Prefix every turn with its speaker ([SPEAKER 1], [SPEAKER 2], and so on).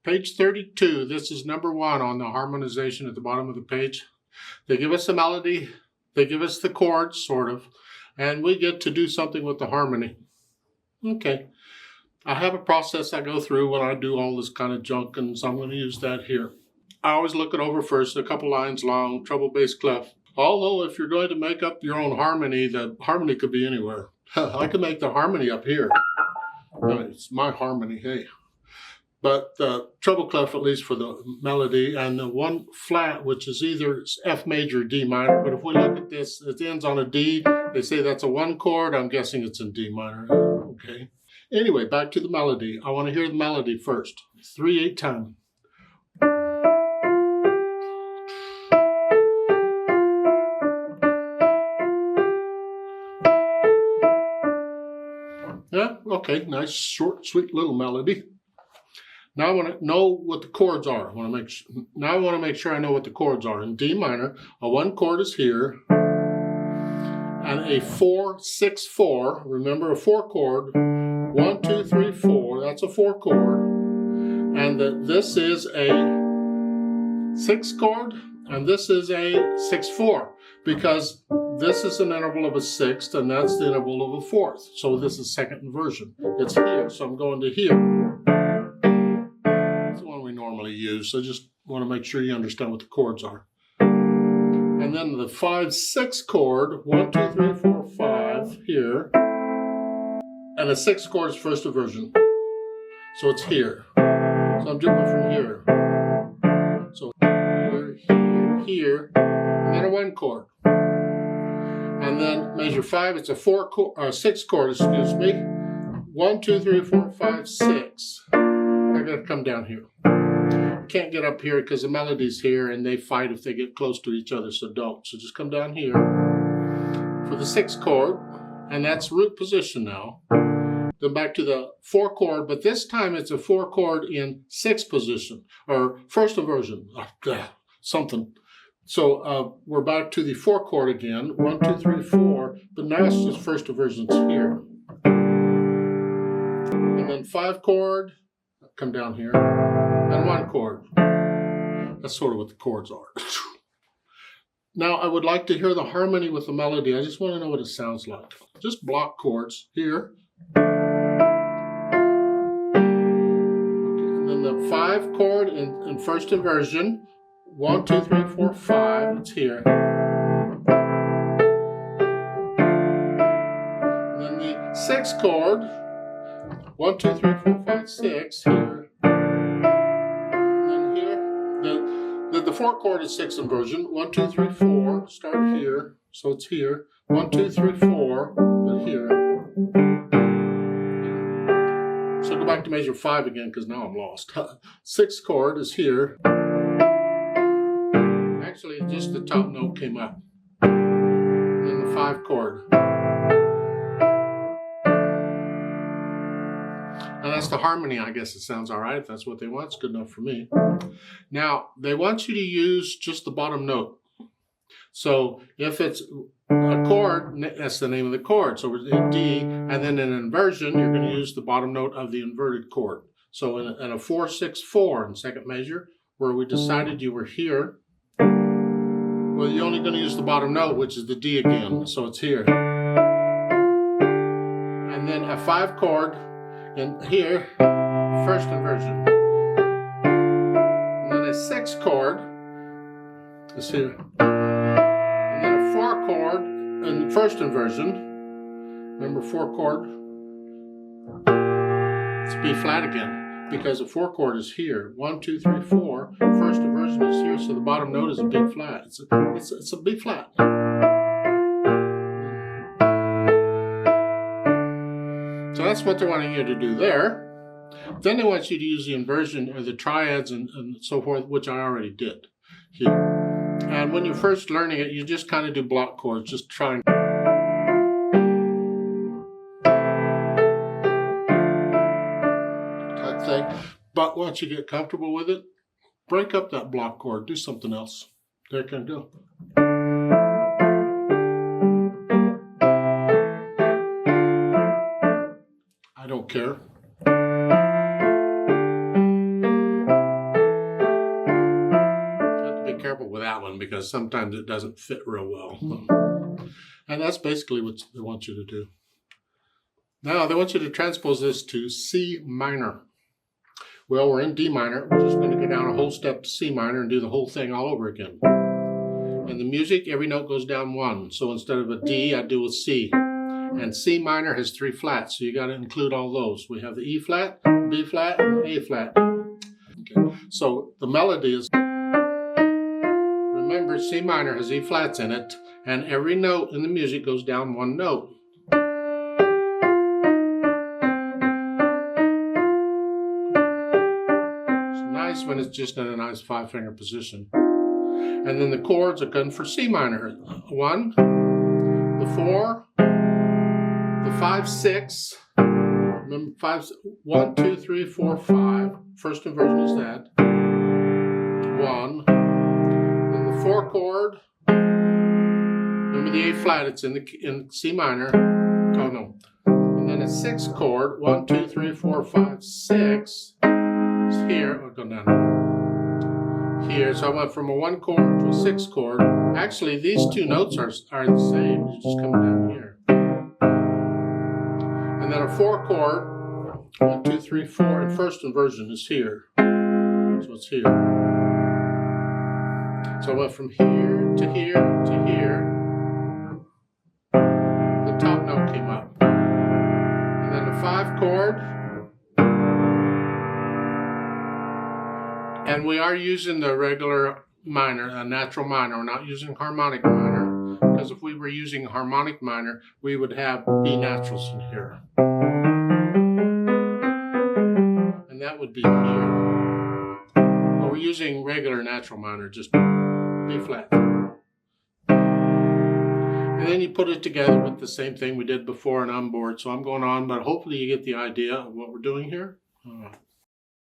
[SPEAKER 1] Page 32, this is number 1 on the harmonization at the bottom of the page. They give us the melody, they give us the chords, sort of, and we get to do something with the harmony. Okay, I have a process I go through when I do all this kind of junk, and so I'm going to use that here. I always look it over first, a couple lines long, treble, bass, clef. Although if you're going to make up your own harmony, the harmony could be anywhere. I could make the harmony up here. It's my harmony, hey. But the treble clef, at least for the melody, and the one flat, which is either F major or D minor. But if we look at this, it ends on a D. They say that's a 1 chord. I'm guessing it's in D minor. Okay. Anyway, back to the melody. I want to hear the melody first. 3/8 time. Yeah, okay, nice, short, sweet little melody. Now I want to know what the chords are. I want to make sure I know what the chords are. In D minor, a 1 chord is here, and a 4/6/4. Remember, a 4 chord. 1, 2, 3, 4. That's a 4 chord, and this is a 6 chord, and this is a 6/4, because this is an interval of a 6th, and that's the interval of a 4th. So this is second inversion. It's here, so I'm going to here. Normally use. So just want to make sure you understand what the chords are. And then the 5/6 chord, 1, 2, 3, 4, 5 here, and the 6th chord is first inversion. So it's here. So I'm jumping from here. So here, here, here, and then a 1 chord. And then measure 5, it's a 6 chord, excuse me. 1, 2, 3, 4, 5, 6. I gotta come down here. Can't get up here because the melody's here and they fight if they get close to each other, so don't. So just come down here for the 6th chord, and that's root position now. Then back to the 4 chord, but this time it's a 4 chord in 6th position, or first inversion, something. So we're back to the 4 chord again, 1, 2, 3, 4, but now it's just first inversion's here. And then 5 chord, come down here. And 1 chord. That's sort of what the chords are. Now I would like to hear the harmony with the melody. I just want to know what it sounds like. Just block chords here. Okay, and then the 5 chord in first inversion. 1, 2, 3, 4, 5. It's here. And then the 6th chord. 1, 2, 3, 4, 5, 6 here. The 4 chord is 6th inversion. 1, 2, 3, 4. Start here. So it's here. 1, 2, 3, 4. But here. So go back to measure 5 again because now I'm lost. 6th chord is here. Actually, just the top note came up. And then the 5 chord. And that's the harmony. I guess it sounds all right. If that's what they want, it's good enough for me. Now, they want you to use just the bottom note. So if it's a chord, that's the name of the chord. So it's D, and then in inversion, you're going to use the bottom note of the inverted chord. So in a 4/6/4 in second measure, where we decided you were here, well, you're only going to use the bottom note, which is the D again. So it's here. And then a 5 chord. And here, first inversion. And then a 6 chord is here. And then a 4 chord in the first inversion. Remember 4 chord? It's B flat again, because the 4 chord is here. 1, 2, 3, 4. First inversion is here, so the bottom note is a B flat. It's a B flat. So that's what they're wanting you to do there. Then they want you to use the inversion or the triads and so forth, which I already did here. And when you're first learning it, you just kind of do block chords, just trying. Type thing. But once you get comfortable with it, break up that block chord, do something else. There you can go. I don't care. one because sometimes it doesn't fit real well. And that's basically what they want you to do. Now they want you to transpose this to C minor. Well, we're in D minor. We're just going to go down a whole step to C minor and do the whole thing all over again. In the music, every note goes down one. So instead of a D, I do a C. And C minor has 3 flats, so you got to include all those. We have the E flat, B flat, and A flat. Okay. So the melody is, remember C minor has E flats in it, and every note in the music goes down one note. It's nice when it's just in a nice 5-finger position. And then the chords are good for C minor. 1, the 4, the 5, 6. Remember 5, 1, 2, 3, 4, 5. First inversion is that. 1. Then the 4 chord. Remember the A flat, it's in C minor. Oh no. And then a 6 chord. 1, 2, 3, 4, 5, 6. It's here. I'll go down here. So I went from a 1 chord to a 6 chord. Actually, these 2 notes are the same. You're just coming down here. And then a 4 chord. 1, 2, 3, 4. And first inversion is here. So it's here. So I went from here to here to here. The top note came up. And then the 5 chord. And we are using the regular minor, a natural minor. We're not using harmonic minor. Because if we were using harmonic minor, we would have B naturals in here. And that would be here. But we're using regular natural minor, just B flat. And then you put it together with the same thing we did before and on board. So I'm going on, but hopefully you get the idea of what we're doing here.